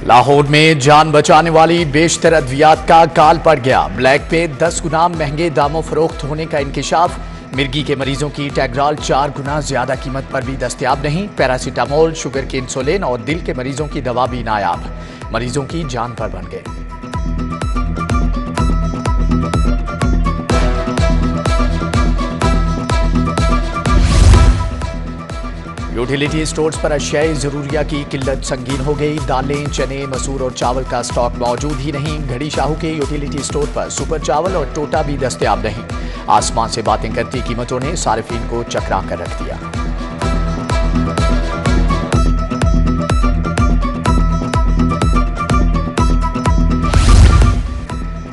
लाहौर में जान बचाने वाली बेशतर अद्वियात का काल पड़ गया। ब्लैक पे 10 गुना महंगे दामों फरोख्त होने का इंकिशाफ। मिर्गी के मरीजों की टैग्राल 4 गुना ज्यादा कीमत पर भी दस्तयाब नहीं। पैरासीटामोल, शुगर की इंसुलिन और दिल के मरीजों की दवा भी नायाब। मरीजों की जान पर बन गए। यूटिलिटी स्टोर्स पर अशियाए ज़रूरिया की किल्लत संगीन हो गई। दालें, चने, मसूर और चावल का स्टॉक मौजूद ही नहीं। घड़ी शाहू के यूटिलिटी स्टोर पर सुपर चावल और टोटा भी दस्तयाब नहीं। आसमान से बातें करती कीमतों ने सारिफीन को चकरा कर रख दिया।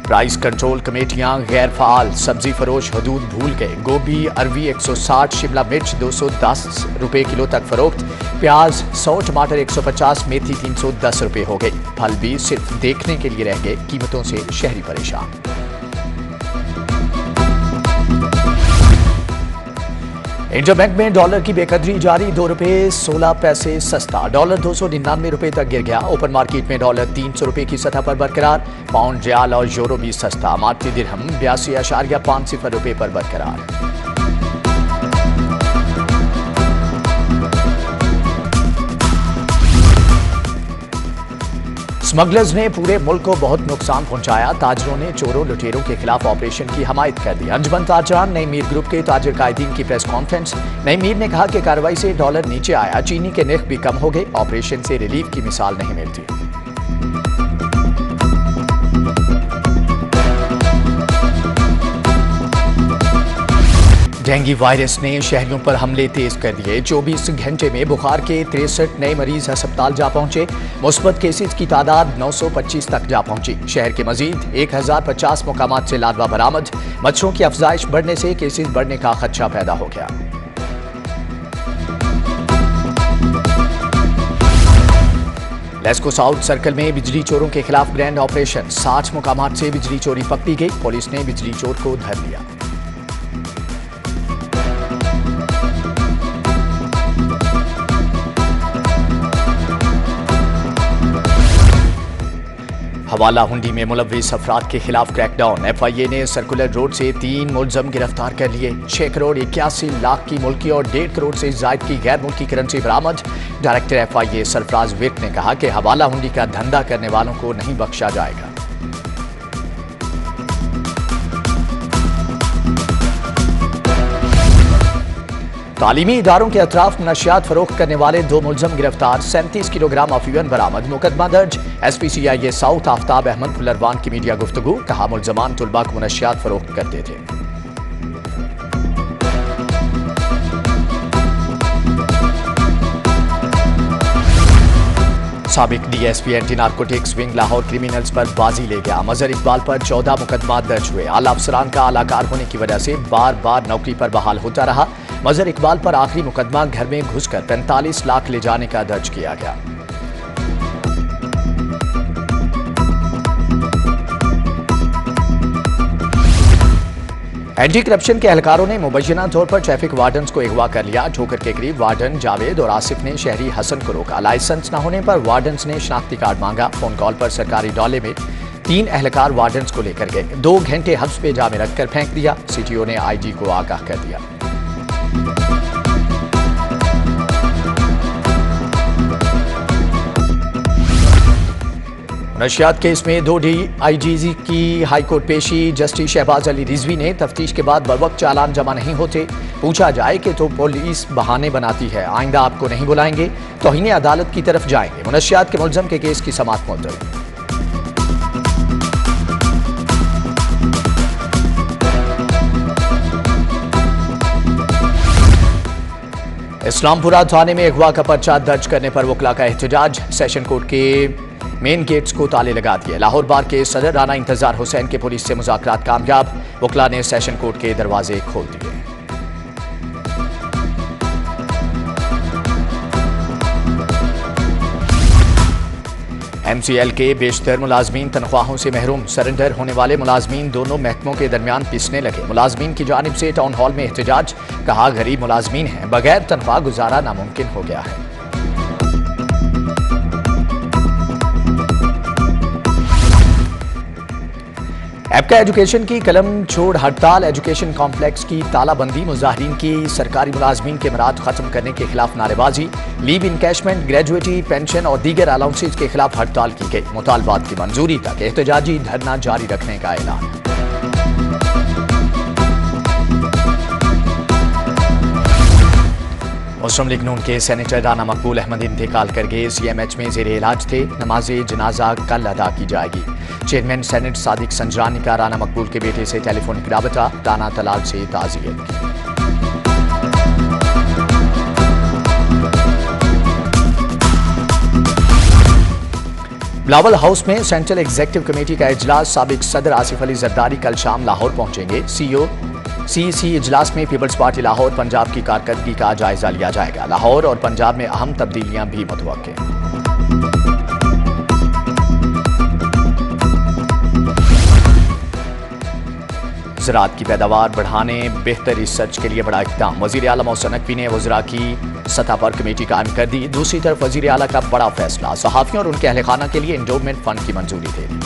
प्राइस कंट्रोल कमेटियां गैर फाल। सब्जी फरोश हदूद भूल गए। गोभी अरवी 160, शिमला मिर्च 210 रुपए किलो तक फरोख्त। प्याज 100, टमाटर 150, मेथी 310 रुपए हो गई। फल भी सिर्फ देखने के लिए रह गए। कीमतों से शहरी परेशान। इंडियन बैंक में डॉलर की बेकदरी जारी। 2 रुपए 16 पैसे सस्ता। डॉलर 299 रुपए तक गिर गया। ओपन मार्केट में डॉलर 300 रुपए की सतह पर बरकरार। पाउंड, रियाल और यूरो भी सस्ता। मार्ती दिरहम 82.50 रुपए पर बरकरार। स्मगलर्स ने पूरे मुल्क को बहुत नुकसान पहुंचाया। ताजरों ने चोरों लुटेरों के खिलाफ ऑपरेशन की हमायत कर दी। अंजुमन ताजरान नई मीर ग्रुप के ताजर कायदीन की प्रेस कॉन्फ्रेंस। नई मीर ने कहा कि कार्रवाई से डॉलर नीचे आया। चीनी के नर्ख भी कम हो गए। ऑपरेशन से रिलीफ की मिसाल नहीं मिलती। डेंगू वायरस ने शहरियों पर हमले तेज कर दिए। 24 घंटे में बुखार के 63 नए मरीज अस्पताल जा पहुंचे। मुस्बत केसेस की तादाद 925 तक जा पहुंची। शहर के मजीद 1050 मुकामात से लार्वा बरामद। मच्छरों की अफजाइश बढ़ने से केसेस बढ़ने का खदशा पैदा हो गया। लेस्को साउथ सर्कल में बिजली चोरों के खिलाफ ग्रैंड ऑपरेशन। 60 मुकामात से बिजली चोरी पकड़ी गई। पुलिस ने बिजली चोर को धर लिया। हवाला हुंडी में मुलव्विस अफराद के खिलाफ क्रैकडाउन। FIA ने सर्कुलर रोड से 3 मुलजम गिरफ्तार कर लिए। 6 करोड़ 81 लाख की मुल्की और 1.5 करोड़ से जायद की गैर मुल्की करेंसी बरामद। डायरेक्टर FIA सरफराज विर्क ने कहा कि हवाला हुंडी का धंधा करने वालों को नहीं बख्शा जाएगा। तालीमी इदारों के अतराफ नशियात फरोख्त करने वाले 2 मुलजम गिरफ्तार। 37 किलोग्राम अफीवन बरामद। मुकदमा दर्ज। SPCIA साउथ आफ्ताब अहमद फुलरवान की मीडिया गुफ्तगू। कहा मुलजमान तुलबा को नशियात फरोख्त करते थे। साबिक DSP anti narcotics wing Lahore criminals पर बाजी ले गया। मजहर इकबाल पर 14 मुकदमा दर्ज हुए। आला अफसरान का आलाकार होने की वजह से बार बार नौकरी पर बहाल होता रहा। मजहर इकबाल पर आखिरी मुकदमा घर में घुसकर 45 लाख ले जाने का दर्ज किया गया। एंटी करप्शन के एहलकारों ने मुबैना तौर पर ट्रैफिक वार्डन्स को अगवा कर लिया। ठोकर के करीब वार्डन जावेद और आसिफ ने शहरी हसन को रोका। लाइसेंस न होने पर वार्डन्स ने शनाख्ती कार्ड मांगा। फोन कॉल पर सरकारी डॉले में 3 एहलकार वार्डन्स को लेकर गए। 2 घंटे हब्स पे जामे रखकर फेंक दिया। CTO ने IG को आगाह कर दिया। नशियात केस में 2 DIGs की हाईकोर्ट पेशी। जस्टिस शहबाज अली रिजवी ने तफ्तीश के बाद बरवक्त चालान जमा नहीं होते पूछा जाए कि तो पुलिस बहाने बनाती है। आइंदा आपको नहीं बुलाएंगे। तौहीन अदालत की तरफ जाएंगे। मुनशियात के मुलजम के केस की समाअत मुलतवी। इस्लामपुरा थाने में अगवा का पर्चा दर्ज करने पर वकला का एहतजाज। सेशन कोर्ट के मेन गेट्स को ताले लगा दिए। लाहौर बार के सदर राना इंतजार हुसैन के पुलिस से मुज़ाकरात कामयाब। वकला ने सेशन कोर्ट के दरवाजे खोल दिए। MCL के बेशतर मुलाजमीन तनख्वाहों से महरूम। सरेंडर होने वाले मुलाजमीन दोनों महकमों के दरमियान पिसने लगे। मुलाजमीन की जानिब से टाउन हॉल में एहतजाज। कहा गरीब मुलाजमीन हैं, बगैर तनख्वाह गुजारा नामुमकिन हो गया है। एबका एजुकेशन की कलम छोड़ हड़ताल, एजुकेशन कॉम्प्लेक्स की तालाबंदी, मुजाहिरीन की सरकारी मुलाजमीन के मराद खत्म करने के खिलाफ नारेबाजी, लीव इनकैशमेंट, ग्रेजुएटी पेंशन और दीगर अलाउंसेज के खिलाफ हड़ताल की गई। मुतालबात की मंजूरी तक एहतजाजी धरना जारी रखने का ऐलान। मुस्लिम लीग नून के सेनेटर राना मकबूल अहमद इंतकाल कर गए। CMH में जेर इलाज थे। नमाज जनाजा कल अदा की जाएगी। चेयरमैन सेनेट सादिक संजरानी का राना मकबूल के बेटे से टेलीफोनिक राबता, राना तलाल से ताज़ियत की। बिलावल हाउस में सेंट्रल एग्जीक्यूटिव कमेटी का इजलास, साबिक सदर आसिफ अली जरदारी कल शाम लाहौर पहुंचेंगे। CEC इजलास में पीपल्स पार्टी लाहौर पंजाब की कारकर्दगी का जायजा लिया जाएगा। लाहौर और पंजाब में अहम तब्दीलियां भी मुतवक्के। ज़राअत की पैदावार बढ़ाने बेहतर रिसर्च के लिए बड़ा इक़दाम, वज़ीर आला मोहसिन नकवी ने वज़रा की सतह पर कमेटी कायम कर दी। दूसरी तरफ वज़ीर आला का बड़ा फैसला, सहाफ़ियों और उनके अहल खाना के लिए एंडोवमेंट फंड की मंजूरी दे दी।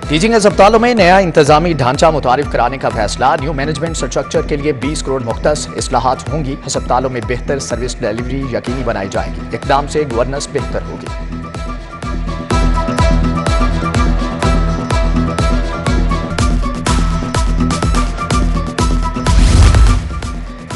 टीचिंग अस्पतालों में नया इंतजामी ढांचा मुतारिफ कराने का फैसला, न्यू मैनेजमेंट स्ट्रक्चर के लिए 20 करोड़ मुख्तस, इस्लाहात होंगी। अस्पतालों में बेहतर सर्विस डिलीवरी यकीनी बनाई जाएगी। इक़दाम से गवर्नेंस बेहतर होगी।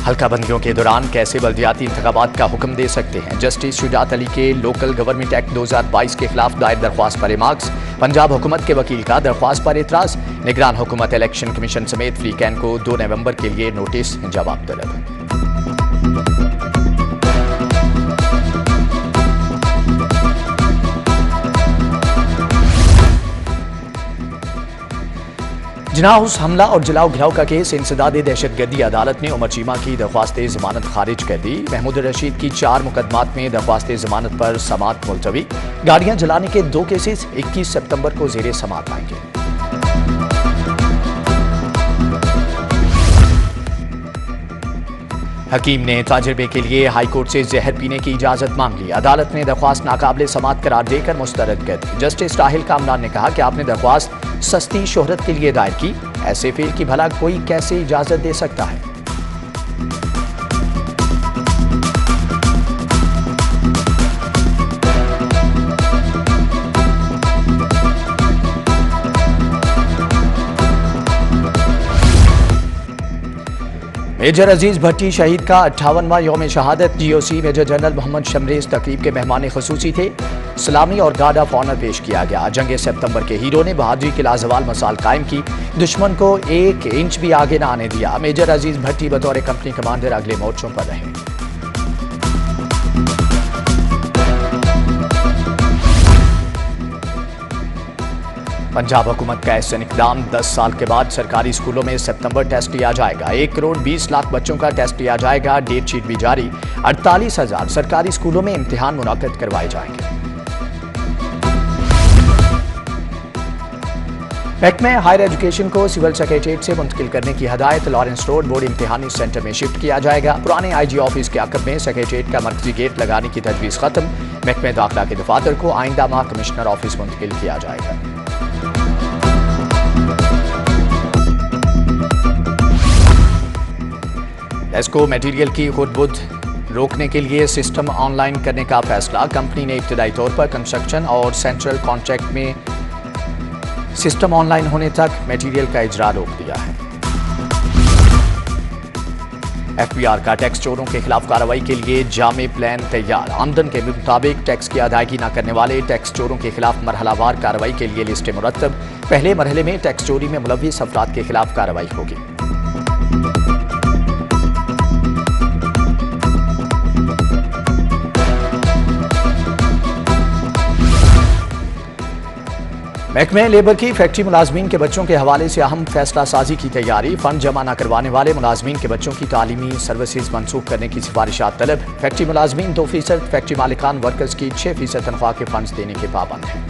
हल्का बंदियों के दौरान कैसे बल्दियाती इंतखाबात का हुक्म दे सकते हैं, जस्टिस शुजात अली के लोकल गवर्नमेंट एक्ट 2022 के खिलाफ दायर दरख्वास्त पर रिमार्क्स, पंजाब हुकूमत के वकील का दरख्वास्त पर एतराज, निगरान हुकूमत इलेक्शन कमीशन समेत फ्री कैन को 2 नवंबर के लिए नोटिस, जवाब तलब। जिन्ना हाउस हमला और जलाओ घिराव का केस, इंसदाद दहशतगर्दी, अदालत ने उमर चीमा की दरख्वास्त जमानत खारिज कर दी। महमूद रशीद की 4 मुकदमात में दरख्वास्त जमानत पर समात मुलतवी। गाड़ियां जलाने के 2 केसेस 21 सितंबर को जेरे समात आएंगे। हकीम ने तजर्बे के लिए हाईकोर्ट से जहर पीने की इजाजत मांग ली। अदालत ने दरख्वास्त नाकाबिले समात करार देकर मुस्तरद कर दी। जस्टिस राहिल कामरान ने कहा कि आपने दरख्वास्त सस्ती शोहरत के लिए दायर की, ऐसे फेल की भला कोई कैसे इजाजत दे सकता है। मेजर अजीज भट्टी शहीद का 58वां यौम शहादत। GOC major general Mohammad Shamrez तकरीब के मेहमान खुसूसी थे। सलामी और गार्ड ऑफ ऑनर पेश किया गया। जंग सितंबर के हीरो ने बहादुरी की लाजवाल मिसाल कायम की, दुश्मन को 1 इंच भी आगे न आने दिया। मेजर अजीज भट्टी बतौर कंपनी कमांडर अगले मोर्चों पर रहे। पंजाब हुकूमत का ऐसा इक़दाम, 10 साल के बाद सरकारी स्कूलों में सितंबर टेस्ट लिया जाएगा। 1 करोड़ 20 लाख बच्चों का टेस्ट लिया जाएगा। डेट शीट भी जारी। 48,000 सरकारी स्कूलों में इम्तिहान मुनाकिद करवाए जाएंगे। महकमे हायर एजुकेशन को सिविल सेक्रेटेरिएट से मुंतकिल करने की हदायत। लॉरेंस रोड बोर्ड इम्तिहानी सेंटर में शिफ्ट किया जाएगा। पुराने IG ऑफिस के अकब में सेक्रेटेरिएट का मरकजी गेट लगाने की तजवीज़ खत्म। महकमे दाखिला के दफातर को आइंदा माह कमिश्नर ऑफिस मुंतकिल किया जाएगा। लेस्को मटेरियल की खुदबुद रोकने के लिए सिस्टम ऑनलाइन करने का फैसला। कंपनी ने इब्तदाई तौर पर कंस्ट्रक्शन और सेंट्रल कॉन्ट्रैक्ट में सिस्टम ऑनलाइन होने तक मटेरियल का इजरा रोक दिया है। FBR का टैक्स चोरों के खिलाफ कार्रवाई के लिए जामे प्लान तैयार। आमदन के मुताबिक टैक्स की अदायगी न करने वाले टैक्स चोरों के खिलाफ मरहलावार कार्रवाई के लिए लिस्टें मुरतब। पहले मरहले में टैक्स चोरी में मुलव्विस अफराद के खिलाफ कार्रवाई होगी। महकमे लेबर की फैक्ट्री मुलाजमीन के बच्चों के हवाले से अहम फैसला साजी की तैयारी। फंड जमा न करवाने वाले मुलाजमीन के बच्चों की तालीमी सर्विसेज मनसूख करने की सिफारिशात तलब। फैक्ट्री मुलाजमीन 2%, फैक्ट्री मालिकान वर्कर्स की 6% तनख्वाह के फंड्स देने के पाबंद हैं।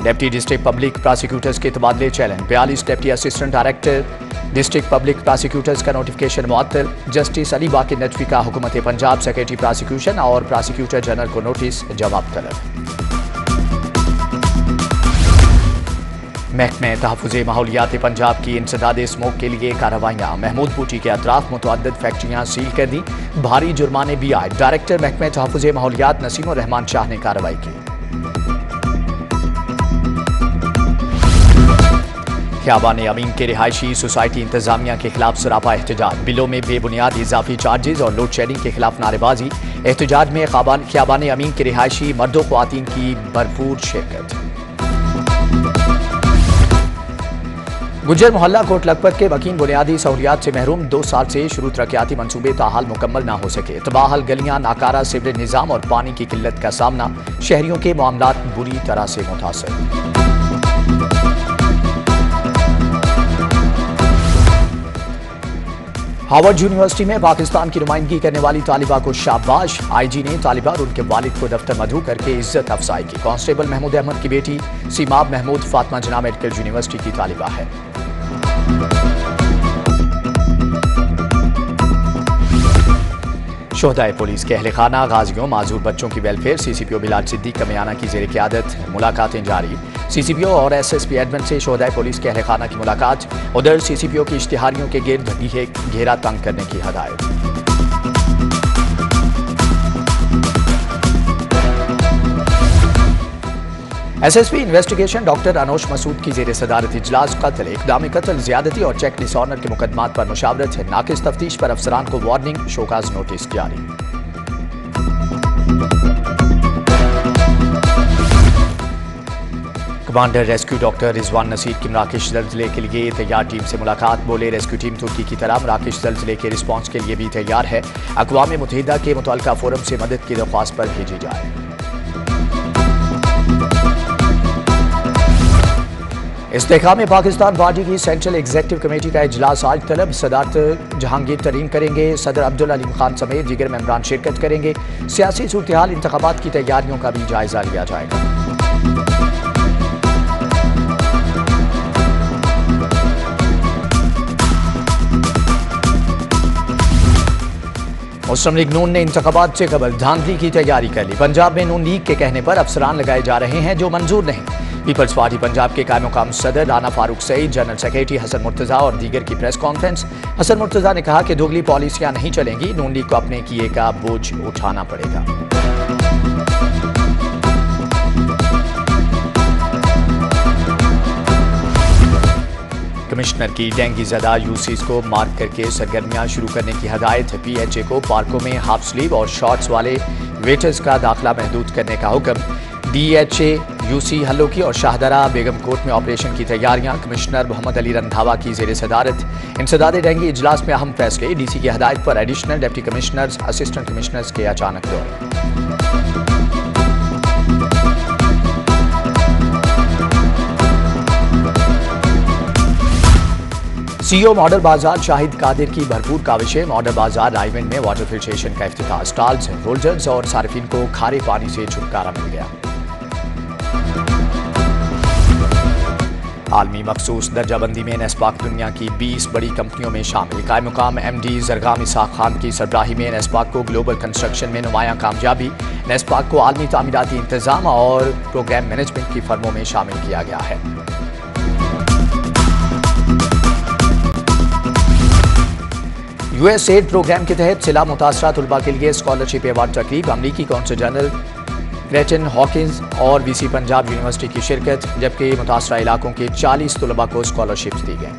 डिप्टी डिस्ट्रिक्ट पब्लिक प्रोसिक्यूटर्स के तबादले challenge, 42 deputy assistant director district public prosecutors का नोटिफिकेशन मुअत्तल। जस्टिस अली बाकी नदवी का हुकूमत पंजाब सेक्रेटरी प्रोसिक्यूशन और प्रोसिक्यूटर जनरल को नोटिस, जवाब तलब। महकमे तहफ़्फ़ुज़ माहौलियात पंजाब की इंसदाद स्मोक के लिए कार्रवाइयाँ, महमूद बूटी के अतराफ मुतअद्दिद फैक्ट्रियाँ सील कर दी, भारी जुर्माने भी आए। डायरेक्टर महकमे तहफ़्फ़ुज़ माहौलियात नसीमुर रहमान शाह ने कार्रवाई की। ख़ियाबान अमीन के रिहायशी सोसाइटी इंतजामिया के खिलाफ सरापा एहतजाज, बिलों में बेबुनियाद इजाफी चार्जेज और लोड शेडिंग के खिलाफ नारेबाजी। एहतजाज में ख़ियाबान अमीन के रिहायशी मर्दों ख़वातीन की भरपूर शिरकत। गुज्जर मोहल्ला कोट लखपत के वकील बुनियादी सहूलियात से महरूम, 2 साल से शुरू तरक्याती मंसूबे ताहाल मुकम्मल ना हो सके। तबाहल गलियां, नाकारा सीवरेज निज़ाम और पानी की किल्लत का सामना, शहरियों के मामलात बुरी तरह से मुतासर। हार्वर्ड यूनिवर्सिटी में पाकिस्तान की नुमाइंदगी करने वाली तालिबा को शाबाश, IG ने तालिबा और उनके वालिद को दफ्तर मधु करके इज्जत अफजाई की। कांस्टेबल महमूद अहमद की बेटी सीमाब महमूद फातिमा जिन्ना मेडिकल यूनिवर्सिटी की तालिबा है। शोहदाए पुलिस के अहले खाना, गाजियों, माजूर बच्चों की वेलफेयर, CCPO बिलाल सिद्दीक कमियाना की जेर क़यादत मुलाकातें जारी। CCPO और SSP एडमिन से शोहदाए पुलिस के अहले खाना की मुलाकात। उधर CCPO की इश्तिहारियों के गिर्द घेरा तंग करने की हदायत। SSP investigation doctor Anosh Masood की जेर सदारत इजलास कत्ल, इक़दाम कत्ल, ज्यादती और चेक डिसऑनर के मुकदमात पर मुशावरत है। नाकिस तफ्तीश पर अफसरान को वार्निंग, शोकाज नोटिस जारी। Commander rescue doctor Rizwan Naseer की मराकश ज़ल्ज़ले के लिए तैयार टीम से मुलाकात। बोले रेस्क्यू टीम तुर्की की तरह मराकश ज़ल्ज़ले के रिस्पॉन्स के लिए भी तैयार है। अक़वाम मुत्तहिदा के मुतल्लिका फोरम से मदद की दरख्वास्त पर भेजी जाए। इस्तेहकाम पाकिस्तान पार्टी की सेंट्रल एग्जीक्यूटिव कमेटी का इजलास आज तलब। सदारत जहांगीर तरीन करेंगे, सदर अब्दुल अलीम खान समेत दीगर मेंबरान शिरकत करेंगे। सियासी सूरत-ए-हाल, इंतखाबात की तैयारियों का भी जायजा लिया जाएगा। मुस्लिम लीग नून ने इंतखाबात से कबल धांधली की तैयारी कर ली। पंजाब में नून लीग के कहने पर अफसरान लगाए जा रहे हैं जो मंजूर नहीं। पीपल्स पार्टी पंजाब के कायम-मुक़ाम सदर राना फारूक सईद, जनरल सेक्रेटरी हसन मुर्तज़ा और दीगर की प्रेस कॉन्फ्रेंस। हसन मुर्तज़ा ने कहा कि दोगली पॉलिसियां नहीं चलेंगी, नून लीग को अपने किए का बोझ उठाना पड़ेगा। कमिश्नर की डेंगू ज़दा यूसीज को मार्क करके सरगर्मियां शुरू करने की हदायत। PHA को पार्कों में हाफ स्लीव और शॉर्ट्स वाले वेटर्स का दाखिला महदूद करने का हुक्म। DHA UC हल्लोकी और शाहदरा बेगम कोट में ऑपरेशन की तैयारियां। कमिश्नर मोहम्मद अली रंधावा की जेर सदारत इंसदाद डेंगू इजलास में अहम फैसले। DC की हदायत पर additional deputy commissioners, assistant commissioners के अचानक दौरे। CEO मॉडल बाजार शाहिद कादिर की भरपूर काविशें। मॉडल बाजार रायगंज में वाटर फिल्ट्रेशन का इफ्तिताह, स्टॉल्स, होल्डर्स और सार्फिन को खारे पानी से छुटकारा मिल गया। आलमी मखसूस दर्जाबंदी में नेस्पाक दुनिया की 20 बड़ी कंपनियों में शामिल। कायम-मुक़ाम MD ज़रगाम इसाक खान की सरबराही में नेस्पाक को ग्लोबल कंस्ट्रक्शन में नुमायां कामयाबी। नेस्पाक को आलमी तामीराती इंतजाम और प्रोग्राम मैनेजमेंट की फर्मों में शामिल किया गया है। USAID प्रोग्राम के तहत सिला मुतासरा तुलबा के लिए स्कॉलरशिप अवार्ड तकरीब। अमरीकी कौंसल जनरल ग्रेटन हॉकिंस और VC पंजाब यूनिवर्सिटी की शिरकत, जबकि मुतासरा इलाकों के 40 तुलबा को स्कॉलरशिप्स दी गई।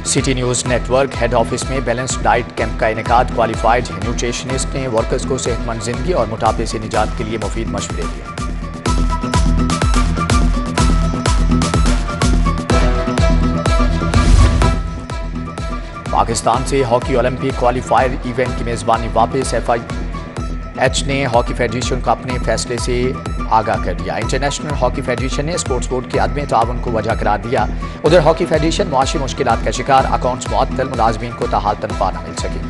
City news network head office में बैलेंस्ड डाइट कैंप का इनेकाद। क्वालिफाइड न्यूट्रिशनिस्ट ने वर्कर्स को सेहतमंद जिंदगी और मोटापे से निजात के लिए मुफीद मशवरे दिए। पाकिस्तान से हॉकी ओलंपिक क्वालिफायर इवेंट की मेज़बानी वापस। FIH ने हॉकी फेडरेशन को अपने फैसले से आगाह कर दिया। इंटरनेशनल हॉकी फेडरेशन ने स्पोर्ट्स बोर्ड के अदम ताउन को वजह करार दिया। उधर हॉकी फेडरेशन मुआशी मुश्किलात का शिकार, अकाउंट्स मुअत्तल, मुलाजमीन को ताहाल तनख्वाह न मिल सकी।